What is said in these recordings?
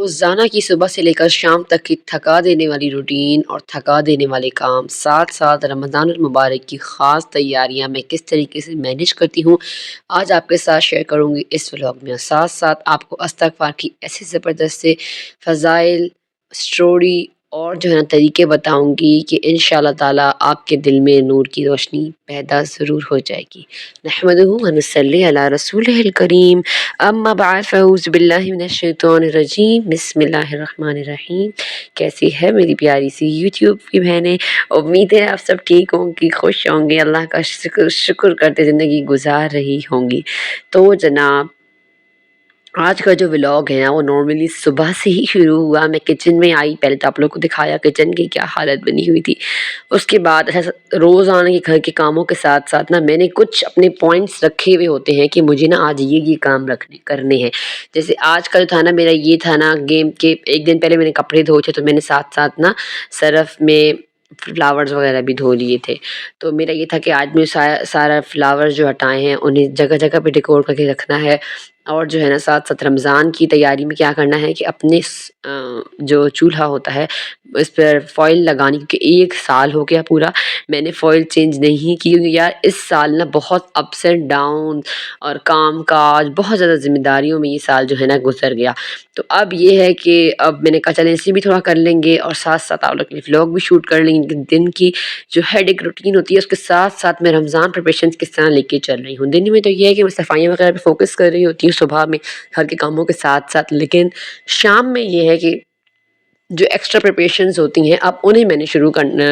روزانہ کی صبح سے لے کر شام تک کی تھکا دینے والی روٹین اور تھکا دینے والے کام، ساتھ ساتھ رمضان المبارک کی خاص تیاریاں میں کس طریقے سے مینیج کرتی ہوں، آج آپ کے ساتھ شیئر کروں گی اس ولاگ میں۔ ساتھ ساتھ آپ کو استغفار کی ایسی زبردست سے فضائل، اسٹوری اور جو ہے نا طریقے بتاؤں گی کہ انشاءاللہ تعالیٰ آپ کے دل میں نور کی روشنی پیدا ضرور ہو جائے گی۔ نحمدہ و نصلی علی رسولہ الکریم، اما بعد فاعوذ باللہ من الشیطان الرجیم، بسم اللہ الرحمن الرحیم۔ کیسی ہے میری پیاری سی یوٹیوب کی بہنیں؟ امید ہے آپ سب ٹھیک ہوں گی، خوش ہوں گے، اللہ کا شکر کرتے زندگی گزار رہی ہوں گی۔ تو جناب آج کا جو ولاگ ہے نا وہ نارملی صبح سے ہی شروع ہوا۔ میں کچن میں آئی، پہلے تو آپ لوگوں کو دکھایا کچن کی کیا حالت بنی ہوئی تھی۔ اس کے بعد روزانہ کے گھر کے کاموں کے ساتھ ساتھ نا میں نے کچھ اپنے پوائنٹس رکھے ہوئے ہوتے ہیں کہ مجھے نا آج یہ کام کرنے ہیں۔ جیسے آج کا جو تھا نا میرا یہ تھا نا گیم کے ایک دن پہلے میں نے کپڑے دھوئے تھے، تو میں نے ساتھ ساتھ نا صرف میں فلاورز وغیرہ بھی دھو لیے تھے۔ تو میرا یہ تھا کہ آج میں سارا فلاورز جو ہٹائے ہیں انہیں جگہ جگہ پہ ڈیکور کر کے رکھنا ہے، اور جو ہے نا ساتھ ساتھ رمضان کی تیاری میں کیا کرنا ہے کہ اپنے جو چولہا ہوتا ہے اس پر فوائل لگانی، کیونکہ 1 سال ہو گیا پورا میں نے فوائل چینج نہیں کی، کیونکہ یار اس سال نا بہت اپس اینڈ ڈاؤن اور کام کاج بہت زیادہ ذمہ داریوں میں یہ سال جو ہے نا گزر گیا۔ تو اب یہ ہے کہ اب میں نے کہا چلیں اسے بھی تھوڑا کر لیں گے، اور ساتھ ساتھ آپ لوگ کے لیے ولاگ بھی شوٹ کر لیں گے۔ دن کی جو ہیڈ ایک روٹین ہوتی ہے اس کے ساتھ ساتھ میں رمضان پریپریشنز کس طرح لے کے چل رہی ہوں۔ دن میں تو یہ ہے کہ میں صفائیاں وغیرہ پہ فوکس کر رہی ہوتی ہوں صبح میں گھر کے کاموں کے ساتھ ساتھ، لیکن شام میں یہ ہے کہ جو ایکسٹرا پریپریشنز ہوتی ہیں اب انہیں میں نے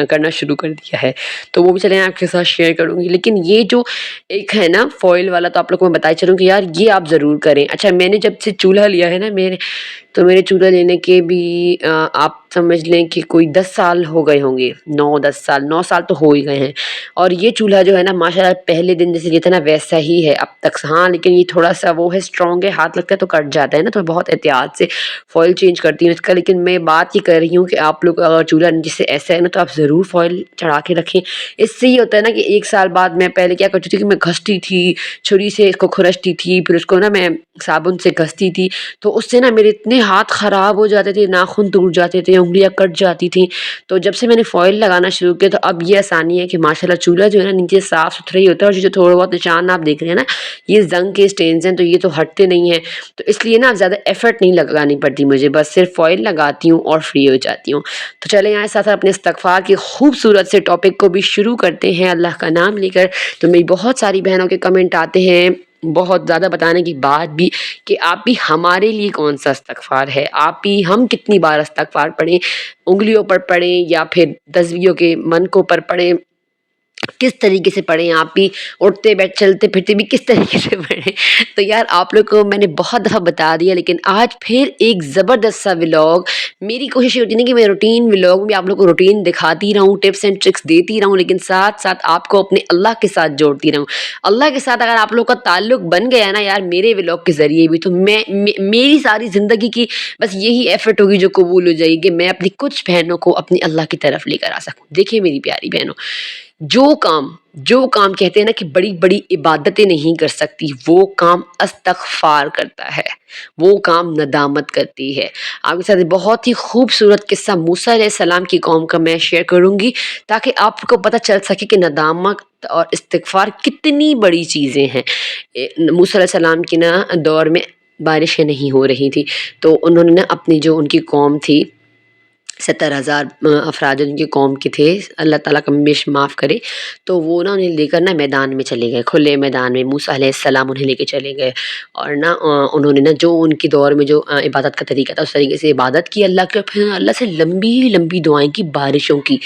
کرنا شروع کر دیا ہے، تو وہ بھی چلیں آپ کے ساتھ شیئر کروں گی۔ لیکن یہ جو ایک ہے نا فوائل والا، تو آپ لوگ کو میں بتائی چلوں کہ یار یہ آپ ضرور کریں۔ اچھا میں نے جب سے چولہا لیا ہے نا میرے چولہا لینے کے بھی آپ سمجھ لیں کہ کوئی 10 سال ہو گئے ہوں گے، 9 سال تو ہو ہی گئے ہیں۔ اور یہ چولہا جو ہے نا ماشاءاللہ پہلے دن جیسے یہ تھا نا ویسا ہی ہے اب تک، ہاں لیکن یہ تھوڑا سا وہ ہے اسٹرانگ ہے، ہاتھ لگتا ہے تو کٹ جاتا ہے نا، تو بہت احتیاط سے فوائل چینج کرتی ہوں اس کا۔ لیکن میں بات یہ کر رہی ہوں کہ آپ لوگ اگر چولہا جسے ایسا ہے نا تو آپ ضرور فوائل چڑھا کے رکھیں۔ اس سے یہ ہوتا ہے نا کہ 1 سال بعد میں پہلے کیا کرتی تھی کہ میں گھستی تھی چھری سے، اس کو کھرچتی تھی، پھر اس کو نا میں صابن سے گھستی تھی، تو اس سے نا میرے اتنے ہاتھ خراب ہو جاتے تھے، ناخن ٹوٹ جاتے تھے، انگلیاں کٹ جاتی تھیں۔ تو جب سے میں نے فوائل لگانا شروع کیا تو اب یہ آسانی ہے کہ ماشاءاللہ چولہا جو ہے نا نیچے صاف ستھرا ہی ہوتا ہے، اور جو تھوڑے بہت نشان آپ دیکھ رہے ہیں نا یہ زنگ کے سٹینز ہیں، تو یہ تو ہٹتے نہیں ہیں، تو اس لیے نا زیادہ ایفرٹ نہیں لگانی پڑتی مجھے، بس صرف فوائل لگاتی ہوں اور فری ہو جاتی ہوں۔ تو چلیں یہاں ساتھ اپنے استغفار کی خوبصورت سے ٹاپک کو بھی شروع کرتے ہیں اللہ کا نام لے کر۔ تو میری بہت ساری بہنوں کے کمنٹ آتے ہیں بہت زیادہ بتانے کی بات بھی کہ آپ بھی ہمارے لیے کون سا استغفار ہے، آپ بھی ہم کتنی بار استغفار پڑھیں، انگلیوں پر پڑھیں یا پھر تصویروں کے منکوں پر پڑھیں، کس طریقے سے پڑھیں، آپ بھی اٹھتے بیٹھ چلتے پھرتے بھی کس طریقے سے پڑھیں۔ تو یار آپ لوگ کو میں نے بہت دفعہ بتا دیا، لیکن آج پھر ایک زبردست سا ولاگ، میری کوشش ہوتی ہے کہ میں روٹین ولاگ میں آپ لوگ کو روٹین دکھاتی رہوں، ٹپس اینڈ ٹرکس دیتی رہوں، لیکن ساتھ ساتھ آپ کو اپنے اللہ کے ساتھ جوڑتی رہوں۔ اللہ کے ساتھ اگر آپ لوگ کا تعلق بن گیا نا یار میرے ولاگ کے ذریعے بھی، تو میری ساری زندگی کی بس یہی ایفرٹ ہوگی جو قبول ہو جائے گی کہ میں اپنی کچھ بہنوں کو اپنی اللہ کی طرف لے کر آ سکوں۔ دیکھیے میری پیاری بہنوں، جو کام کہتے ہیں نا کہ بڑی بڑی عبادتیں نہیں کر سکتی، وہ کام استغفار کرتا ہے، وہ کام ندامت کرتی ہے۔ آپ کے ساتھ بہت ہی خوبصورت قصہ موسیٰ علیہ السلام کی قوم کا میں شیئر کروں گی، تاکہ آپ کو پتہ چل سکے کہ ندامت اور استغفار کتنی بڑی چیزیں ہیں۔ موسیٰ علیہ السلام کی نا دور میں بارشیں نہیں ہو رہی تھی، تو انہوں نے نا اپنی جو ان کی قوم تھی 70,000 افراد ان کی قوم کے تھے، اللہ تعالیٰ کم بیش معاف کرے، تو وہ نا انہیں لے کر نا میدان میں چلے گئے، کھلے میدان میں موسیٰ علیہ السلام انہیں لے کے چلے گئے، اور نا انہوں نے نا جو ان کے دور میں جو عبادت کا طریقہ تھا اس طریقے سے عبادت کی اللہ کے، پھر اللہ سے لمبی لمبی دعائیں کی، بارشوں کی۔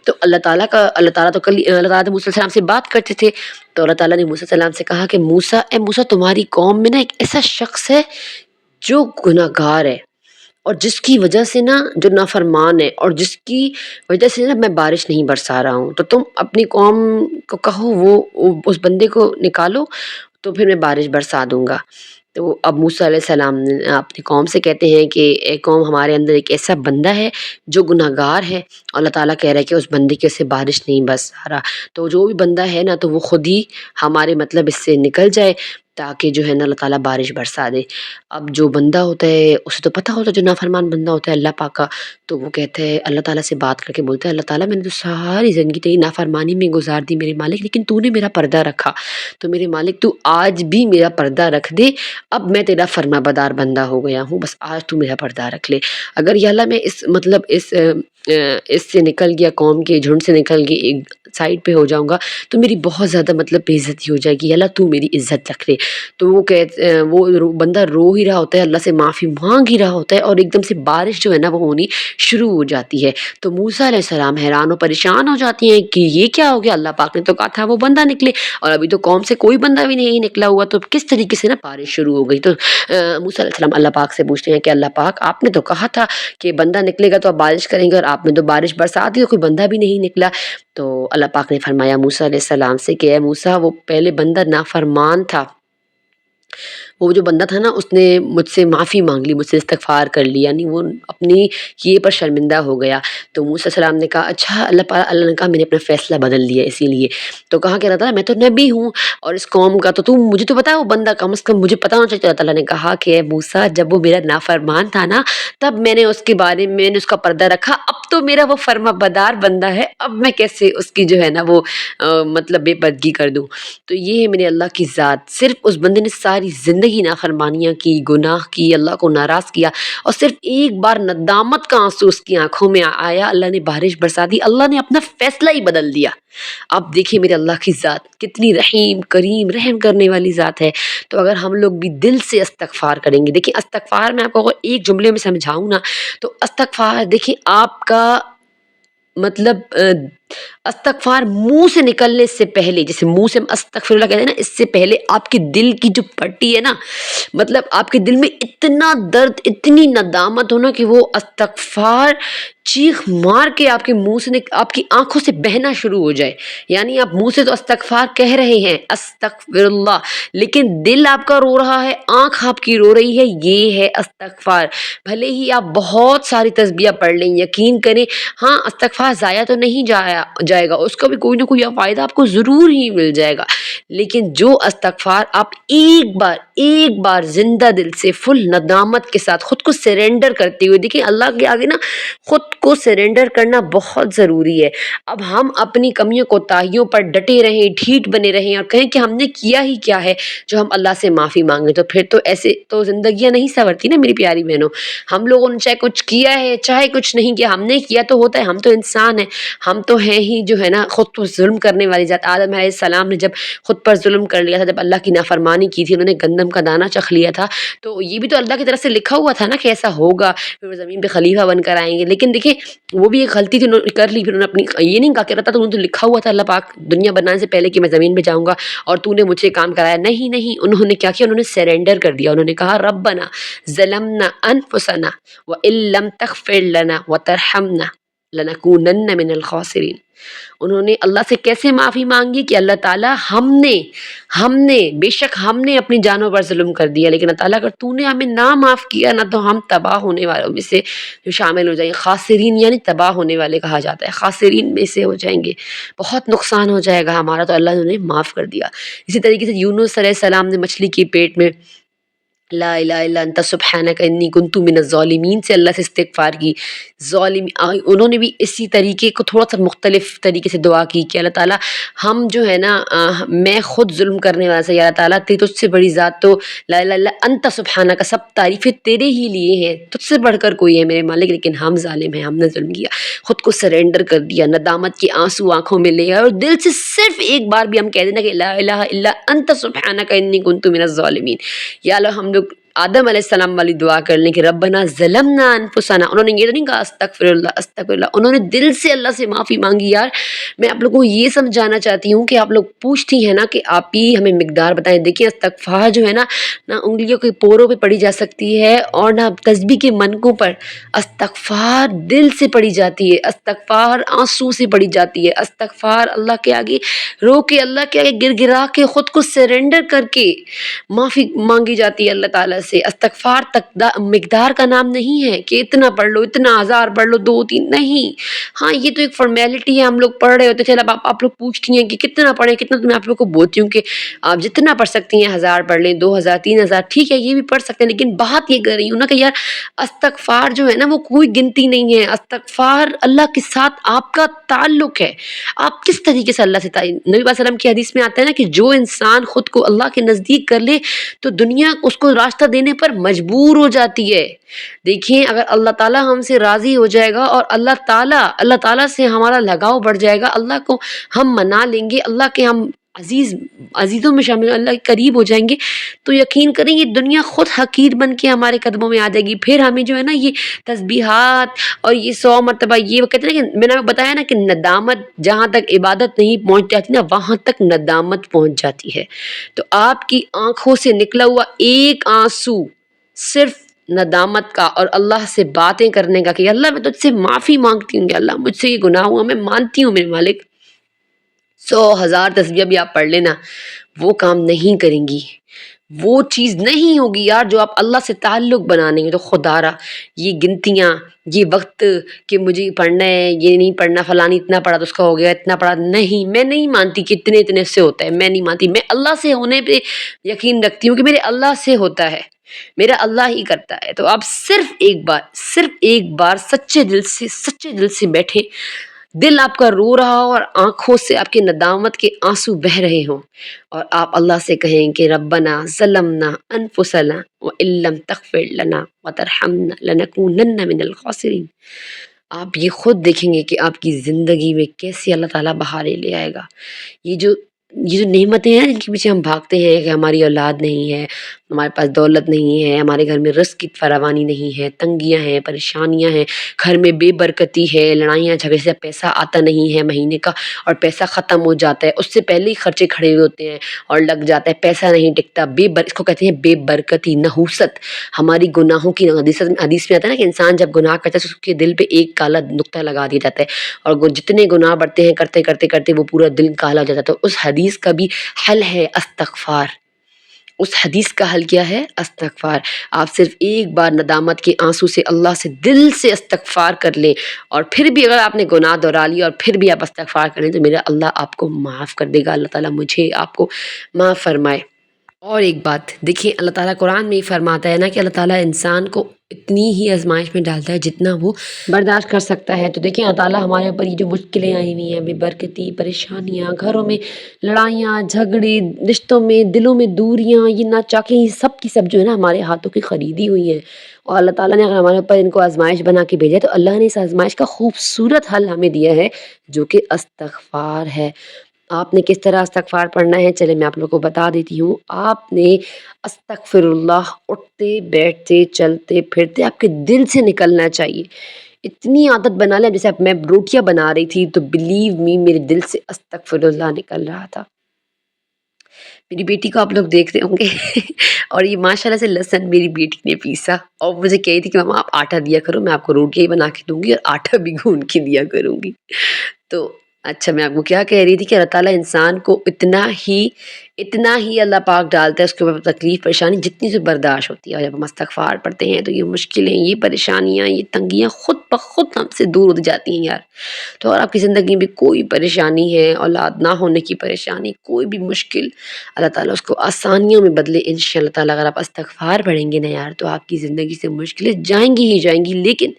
تو اللہ تعالیٰ تو موسیٰ علیہ السلام سے بات کرتے تھے، تو اللہ تعالیٰ نے موسیٰ علیہ السلام سے کہا کہ موسیٰ تمہاری قوم میں نا ایک ایسا شخص ہے جو گناہ گار ہے، اور جس کی وجہ سے نا جو نافرمان ہے، اور جس کی وجہ سے نا میں بارش نہیں برسا رہا ہوں، تو تم اپنی قوم کو کہو وہ اس بندے کو نکالو، تو پھر میں بارش برسا دوں گا۔ تو اب موسیٰ علیہ السلام اپنی قوم سے کہتے ہیں کہ اے قوم، ہمارے اندر ایک ایسا بندہ ہے جو گناہ گار ہے، اللہ تعالیٰ کہہ رہا ہے کہ اس بندے کے سے بارش نہیں برسا رہا، تو جو بھی بندہ ہے نا تو وہ خود ہی ہمارے مطلب اس سے نکل جائے۔ تاکہ جو ہے نا اللہ تعالیٰ بارش برسا دے۔ اب جو بندہ ہوتا ہے اسے تو پتہ ہوتا ہے، جو نافرمان بندہ ہوتا ہے اللہ پاک کا، تو وہ کہتا ہے اللہ تعالیٰ سے بات کر کے بولتا ہے اللہ تعالیٰ میں نے تو ساری زندگی تیری نافرمانی میں گزار دی میرے مالک، لیکن تو نے میرا پردہ رکھا، تو میرے مالک تو آج بھی میرا پردہ رکھ دے، اب میں تیرا فرما بردار بندہ ہو گیا ہوں، بس آج تو میرا پردہ رکھ لے۔ اگر یا اللہ میں اس سے نکل گیا، قوم کے جھنڈ سے نکل گیا، ایک سائڈ پہ ہو جاؤں گا تو میری بہت زیادہ بے عزتی ہو جائے گی، یا اللہ تو میری عزت رکھ لے۔ تو وہ بندہ رو ہی رہا ہوتا ہے، اللہ سے معافی مانگ ہی رہا ہوتا ہے، اور ایک دم سے بارش جو ہے نا وہ ہونی شروع ہو جاتی ہے۔ تو موسیٰ علیہ السلام حیران و پریشان ہو جاتی ہیں کہ یہ کیا ہو گیا، اللہ پاک نے تو کہا تھا وہ بندہ نکلے، اور ابھی تو قوم سے کوئی بندہ بھی نہیں نکلا ہوا، تو کس طریقے سے نا بارش شروع ہو گئی۔ تو موسیٰ علیہ السلام اللہ پاک سے پوچھتے ہیں کہ اللہ پاک آپ نے تو کہا تھا کہ بندہ نکلے گا تو آپ بارش کریں گے، اور آپ نے تو بارش برسا دی تو کوئی بندہ بھی نہیں نکلا۔ تو اللہ پاک نے فرمایا موسیٰ علیہ السلام سے کہ اے موسیٰ، وہ پہلے بندہ نافرمان تھا، وہ جو بندہ تھا نا اس نے مجھ سے معافی مانگ لی، مجھ سے استغفار کر لی، یعنی وہ اپنی کیے پر شرمندہ ہو گیا۔ تو موسیٰ علیہ السلام نے کہا اچھا اللہ نے کہا میں نے اپنا فیصلہ بدل لیا اسی لیے۔ تو کہا کہ اللہ تعالیٰ میں تو نبی ہوں اور اس قوم کا، تو مجھے تو پتا ہے وہ بندہ کم از کم مجھے پتا ہونا چاہیے۔ اللہ تعالیٰ نے کہا کہ اے موسیٰ، جب وہ میرا نافرمان تھا نا تب میں نے اس کے بارے میں اس کا پردہ رکھا، اب تو میرا وہ فرما بدار بندہ ہے، اب میں کیسے اس کی جو ہے نا وہ بے پردگی کر دوں۔ تو یہ ہے میرے اللہ کی ذات، صرف اس بندے نے ساری زندگی نافرمانیاں کی، گناہ کی، اللہ کو ناراض کیا، اور صرف ایک بار ندامت کا آنسو اس کی آنکھوں میں آیا، اللہ نے بارش برسا دی، اللہ نے اپنا فیصلہ ہی بدل دیا۔ اب دیکھیں میرے اللہ کی ذات کتنی رحیم کریم رحم کرنے والی ذات ہے۔ تو اگر ہم لوگ بھی دل سے استغفار کریں گے، دیکھیں استغفار میں آپ کو ایک جملے میں سمجھاؤں نا تو استغفار دیکھیں آپ کا استغفار منہ سے نکلنے سے پہلے، جیسے منہ سے استغفر اللہ کہتے ہیں نا، اس سے پہلے آپ کے دل کی جو پٹی ہے نا، آپ کے دل میں اتنا درد، اتنی ندامت ہونا کہ وہ استغفار چیخ مار کے آپ کے منہ سے آپ کی آنکھوں سے بہنا شروع ہو جائے، یعنی آپ منہ سے تو استغفار کہہ رہے ہیں استغفر اللہ، لیکن دل آپ کا رو رہا ہے، آنکھ آپ کی رو رہی ہے، یہ ہے استغفار۔ بھلے ہی آپ بہت ساری تسبیح پڑھ لیں، یقین کریں ہاں استغفار ضائع تو نہیں جائے گا، اس کا بھی کوئی نہ کوئی فائدہ آپ کو ضرور ہی مل جائے گا، لیکن جو استغفار آپ ایک بار زندہ دل سے فل ندامت کے ساتھ خود کو سرنڈر کرتے ہوئے، دیکھیں اللہ کے آگے نا خود کو سرنڈر کرنا بہت ضروری ہے۔ اب ہم اپنی کمیوں کوتاہیوں پر ڈٹے رہیں، ڈھیٹ بنے رہیں اور کہیں کہ ہم نے کیا ہی کیا ہے جو ہم اللہ سے معافی مانگیں، تو پھر تو ایسے تو زندگیاں نہیں سنورتی نا میری پیاری بہنوں۔ ہم لوگوں نے چاہے کچھ کیا ہے چاہے کچھ نہیں کیا، ہم نے کیا تو ہوتا ہے، ہم تو انسان ہیں، ہم تو ہیں ہی جو ہے نا خود پر ظلم کرنے والی ذات۔ آدم علیہ السلام نے جب خود پر ظلم کر لیا تھا، جب اللہ کی نافرمانی کی تھی، انہوں نے گندم کا دانہ چکھ لیا تھا، تو یہ بھی تو اللہ کی طرف سے لکھا ہوا تھا نا کہ ایسا ہوگا، پھر وہ زمین پہ خلیفہ بن کر آئیں گے، لیکن دیکھیں وہ بھی ایک غلطی تھی، انہوں نے کر لی، پھر انہوں نے اپنی یہ نہیں کہا کہ رہتا تو لکھا ہوا تھا اللہ پاک دنیا بنانے سے پہلے کہ میں زمین پہ جاؤں گا اور تو نے مجھ سے کام کرایا، نہیں، انہوں نے کیا کیا، انہوں نے سرنڈر کر دیا، انہوں نے کہا ربنا ظلمنا انفسنا وان لم تغفر لنا وترحمنا لنکونن من الخاسرین۔ انہوں نے اللہ سے کیسے معافی مانگی کہ اللہ تعالیٰ ہم نے بے شک ہم نے اپنی جانوں پر ظلم کر دیا، لیکن اللہ تعالیٰ اگر تو نے ہمیں نہ معاف کیا نہ تو ہم تباہ ہونے والوں میں سے شامل ہو جائیں گے۔ خاسرین یعنی تباہ ہونے والے کہا جاتا ہے، خاسرین میں سے ہو جائیں گے، بہت نقصان ہو جائے گا ہمارا، تو اللہ نے معاف کر دیا۔ اسی طریقے سے یونس علیہ السلام نے مچھلی کے پیٹ میں لا الہ الا انت سبحانک انی کنت من الظالمین سے اللہ سے استغفار کی، انہوں نے بھی اسی طریقے کو تھوڑا سا مختلف طریقے سے دعا کی کہ اللہ تعالیٰ ہم جو ہے نا میں خود ظلم کرنے والا سے، یا اللہ تعالیٰ تجھ سے بڑی ذات تو لا الہ الا انت سبحانک، سب تعریفیں تیرے ہی لیے ہیں، تجھ سے بڑھ کر کوئی ہے میرے مالک، لیکن ہم ظالم ہیں، ہم نے ظلم کیا، خود کو سرنڈر کر دیا، ندامت کے آنسو آنکھوں میں لے آئے، اور دل سے صرف ایک بار بھی ہم کہہ دینا کہ لا الہ الا انت سبحانک انی کنت من الظالمین۔ یا اللہ ہم لوگ آدم علیہ السلام والی دعا کر لیں کہ ربنا ظلمنا انفسنا، انہوں نے یہ تو نہیں کہا استغفر اللہ، انہوں نے دل سے اللہ سے معافی مانگی۔ یار میں آپ لوگوں کو یہ سمجھانا چاہتی ہوں کہ آپ لوگ پوچھتی ہیں نا کہ آپ ہی ہمیں مقدار بتائیں، دیکھیں استغفار جو ہے نا نہ انگلیوں کے پوروں پہ پڑھی جا سکتی ہے اور نہ تسبیح کے منکوں پر، استغفار دل سے پڑھی جاتی ہے، استغفار آنسو سے پڑھی جاتی ہے، استغفار اللہ کے آگے رو کے، اللہ کے آگے گر گرا کے، خود کو سرنڈر کر کے معافی مانگی جاتی ہے اللہ تعالیٰ سے استغفار تک مقدار کا نام نہیں ہے کہ اتنا پڑھ لو، اتنا 1000 پڑھ لو، 2 3 نہیں۔ ہاں یہ تو ایک فارمیلٹی ہے، ہم لوگ پڑھ رہے ہوتے ہیں، چل اب آپ لوگ پوچھتی ہیں کہ کتنا پڑھیں کتنا، تو میں آپ لوگ کو بولتی ہوں کہ آپ جتنا پڑھ سکتی ہیں 1000 پڑھ لیں، 2000 3000 ٹھیک ہے یہ بھی پڑھ سکتے ہیں، لیکن بات یہ کر رہی ہوں نا کہ یار استغفار جو ہے نا وہ کوئی گنتی نہیں ہے۔ استغفار اللہ کے ساتھ آپ کا تعلق ہے، آپ کس طریقے سے اللہ سے نبی صلی اللہ علیہ وسلم کی حدیث میں آتا ہے نا کہ جو انسان خود کو اللہ کے نزدیک کر لے تو دنیا اس کو راستہ دینے پر مجبور ہو جاتی ہے۔ دیکھیں اگر اللہ تعالیٰ ہم سے راضی ہو جائے گا اور اللہ تعالیٰ سے ہمارا لگاؤ بڑھ جائے گا، اللہ کو ہم منا لیں گے، اللہ کے ہم عزیزوں میں شامل، اللہ کے قریب ہو جائیں گے، تو یقین کریں یہ دنیا خود حقیر بن کے ہمارے قدموں میں آ جائے گی۔ پھر ہمیں جو ہے نا یہ تسبیحات اور یہ 100 مرتبہ یہ وہ کہتے ہیں کہ میں نے بتایا نا کہ ندامت جہاں تک عبادت نہیں پہنچ جاتی نا وہاں تک ندامت پہنچ جاتی ہے۔ تو آپ کی آنکھوں سے نکلا ہوا ایک آنسو صرف ندامت کا اور اللہ سے باتیں کرنے کا کہ اللہ میں تجھ سے معافی مانگتی ہوں کہ اللہ مجھ سے یہ گناہ ہوا، میں مانتی ہوں میرے مالک، 100 1000 تسبیح بھی آپ پڑھ لینا وہ کام نہیں کریں گی، وہ چیز نہیں ہوگی یار جو آپ اللہ سے تعلق بنانے گے۔ تو خدا را یہ گنتیاں، یہ وقت کہ مجھے پڑھنا ہے یہ نہیں پڑھنا، فلانی اتنا پڑھا تو اس کا ہو گیا، اتنا پڑھا نہیں، میں نہیں مانتی کہ اتنے سے ہوتا ہے، میں نہیں مانتی، میں اللہ سے ہونے پہ یقین رکھتی ہوں کہ میرے اللہ سے ہوتا ہے، میرا اللہ ہی کرتا ہے۔ تو آپ صرف ایک بار سچے دل سے بیٹھیں، دل آپ کا رو رہا ہو اور آنکھوں سے آپ کے ندامت کے آنسو بہہ رہے ہوں، اور آپ اللہ سے کہیں کہ ربنا ظلمنا انفسنا وان لم تغفر لنا وترحمنا لنکونن من الخاسرین۔ آپ یہ خود دیکھیں گے کہ آپ کی زندگی میں کیسے اللہ تعالیٰ بہاریں لے آئے گا۔ یہ جو نعمتیں ہیں جن کے پیچھے ہم بھاگتے ہیں کہ ہماری اولاد نہیں ہے، ہمارے پاس دولت نہیں ہے، ہمارے گھر میں رزق کی فراوانی نہیں ہے، تنگیاں ہیں، پریشانیاں ہیں، گھر میں بے برکتی ہے، لڑائیاں جھگڑے سے پیسہ آتا نہیں ہے مہینے کا اور پیسہ ختم ہو جاتا ہے، اس سے پہلے ہی خرچے کھڑے ہوئے ہوتے ہیں اور لگ جاتا ہے، پیسہ نہیں ٹکتا، اس کو کہتے ہیں بے برکتی، نحوست۔ ہماری گناہوں کی حدیث میں آتا ہے نا کہ انسان جب گناہ کرتا ہے تو اس کے دل پہ ایک کالا نقطہ لگا دیا جاتا ہے، اور جتنے گناہ بڑھتے ہیں کرتے کرتے کرتے وہ پورا دل کالا ہو جاتا ہے۔ تو اس حدیث کا بھی حل ہے استغفار، اس حدیث کا حل کیا ہے؟ استغفار۔ آپ صرف ایک بار ندامت کے آنسو سے اللہ سے دل سے استغفار کر لیں، اور پھر بھی اگر آپ نے گناہ دہرا لیا اور پھر بھی آپ استغفار کریں تو میرا اللہ آپ کو معاف کر دے گا، اللہ تعالیٰ مجھے آپ کو معاف فرمائے۔ اور ایک بات دیکھیں، اللہ تعالیٰ قرآن میں ہی فرماتا ہے نا کہ اللہ تعالیٰ انسان کو اتنی ہی آزمائش میں ڈالتا ہے جتنا وہ برداشت کر سکتا ہے۔ تو دیکھیں اللہ تعالیٰ ہمارے اوپر یہ جو مشکلیں آئی ہوئی ہیں، بے برکتی، پریشانیاں، گھروں میں لڑائیاں جھگڑے، رشتوں میں دلوں میں دوریاں، یہ ناچاکیں، یہ سب کی سب جو ہے نا ہمارے ہاتھوں کی خریدی ہوئی ہیں، اور اللہ تعالیٰ نے اگر ہمارے اوپر ان کو آزمائش بنا کے بھیجا ہے تو اللہ نے اس آزمائش کا خوبصورت حل ہمیں دیا ہے جو کہ استغفار ہے۔ آپ نے کس طرح استغفار پڑھنا ہے چلے میں آپ لوگوں کو بتا دیتی ہوں۔ آپ نے استغفر اللہ اٹھتے بیٹھتے چلتے پھرتے آپ کے دل سے نکلنا چاہیے۔ اتنی عادت بنا لیں، جیسے اب میں روٹیاں بنا رہی تھی تو بلیو می میرے دل سے استغفر اللہ نکل رہا تھا۔ میری بیٹی کو آپ لوگ دیکھ رہے ہوں گے اور یہ ماشاءاللہ سے لہسن میری بیٹی نے پیسا اور مجھے کہی تھی کہ ماما آپ آٹا دیا کرو، میں آپ کو روٹیاں ہی بنا کے دوں گی اور آٹا بھی گھون کے دیا کروں گی۔ تو اچھا میں آپ کو کیا کہہ رہی تھی کہ اللہ تعالیٰ انسان کو اتنا ہی اللہ پاک ڈالتا ہے اس کے اوپر تکلیف پریشانی جتنی سے برداشت ہوتی ہے، اور جب ہم استغفار پڑھتے ہیں تو یہ مشکلیں، یہ پریشانیاں، یہ تنگیاں خود بخود ہم سے دور ہو جاتی ہیں یار۔ تو اگر آپ کی زندگی میں کوئی پریشانی ہے، اولاد نہ ہونے کی پریشانی، کوئی بھی مشکل، اللہ تعالیٰ اس کو آسانیوں میں بدلے انشاءاللہ تعالیٰ۔ اگر آپ استغفار پڑھیں گے نا یار تو آپ کی زندگی سے مشکلیں جائیں گی، لیکن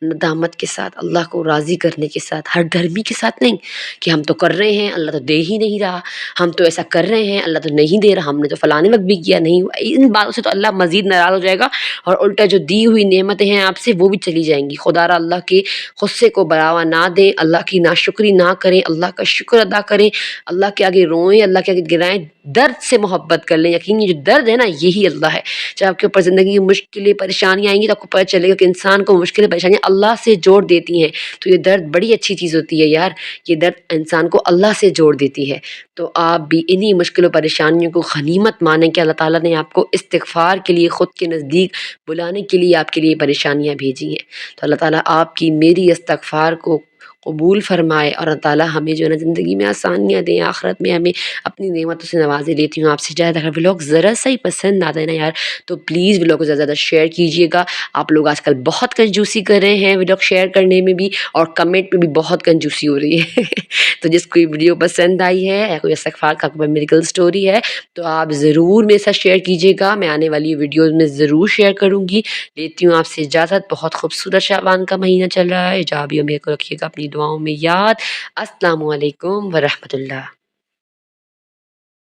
ندامت کے ساتھ، اللہ کو راضی کرنے کے ساتھ، ہر دھرمی کے ساتھ نہیں کہ ہم تو کر رہے ہیں اللہ تو دے ہی نہیں رہا، ہم تو ایسا کر رہے ہیں اللہ تو نہیں دے رہا، ہم نے تو فلانے وقت بھی کیا نہیں۔ ان باتوں سے تو اللہ مزید ناراض ہو جائے گا اور الٹا جو دی ہوئی نعمتیں ہیں آپ سے وہ بھی چلی جائیں گی۔ خدا را اللہ کے غصے کو بڑھاوا نہ دیں، اللہ کی ناشکری نہ کریں، اللہ کا شکر ادا کریں، اللہ کے آگے روئیں، اللہ کے آگے گرائیں، درد سے محبت کر لیں۔ یقینی جو درد ہے نا یہی اللہ ہے۔ جب آپ کے اوپر زندگی میں مشکلیں پریشانیاں آئیں گی تو آپ کو پتہ چلے گا کہ انسان کو مشکلیں پریشانیاں اللہ سے جوڑ دیتی ہیں۔ تو یہ درد بڑی اچھی چیز ہوتی ہے یار، یہ درد انسان کو اللہ سے جوڑ دیتی ہے۔ تو آپ بھی انہی مشکل و پریشانیوں کو غنیمت مانیں کہ اللہ تعالیٰ نے آپ کو استغفار کے لیے خود کے نزدیک بلانے کے لیے آپ کے لیے پریشانیاں بھیجی ہیں۔ تو اللہ تعالیٰ آپ کی میری استغفار کو قبول فرمائے اور اللہ تعالیٰ ہمیں جو ہے نا زندگی میں آسانیاں دیں، آخرت میں ہمیں اپنی نعمتوں سے نوازے۔ لیتی ہوں آپ سے اجازت۔ اگر ولاگ ذرا سا ہی پسند آتا ہے نا یار تو پلیز ولاگ کو زیادہ سے زیادہ شیئر کیجیے گا۔ آپ لوگ آج کل بہت کنجوسی کر رہے ہیں ولاگ شیئر کرنے میں بھی، اور کمنٹ میں بھی بہت کنجوسی ہو رہی ہے تو جس کوئی ویڈیو پسند آئی ہے یا کوئی استغفار کا کوئی میریکل سٹوری ہے تو آپ ضرور میرے ساتھ شیئر کیجیے گا۔ میں آنے والی ویڈیوز میں ضرور شیئر کروں گی۔ لیتی ہوں آپ سے اجازت۔ بہت خوبصورت شعبان کا مہینہ چل رہا ہے، جہاں بھی میرے کو رکھیے گا اپنی دعاؤں میں یاد۔ السلام علیکم ورحمۃ اللہ۔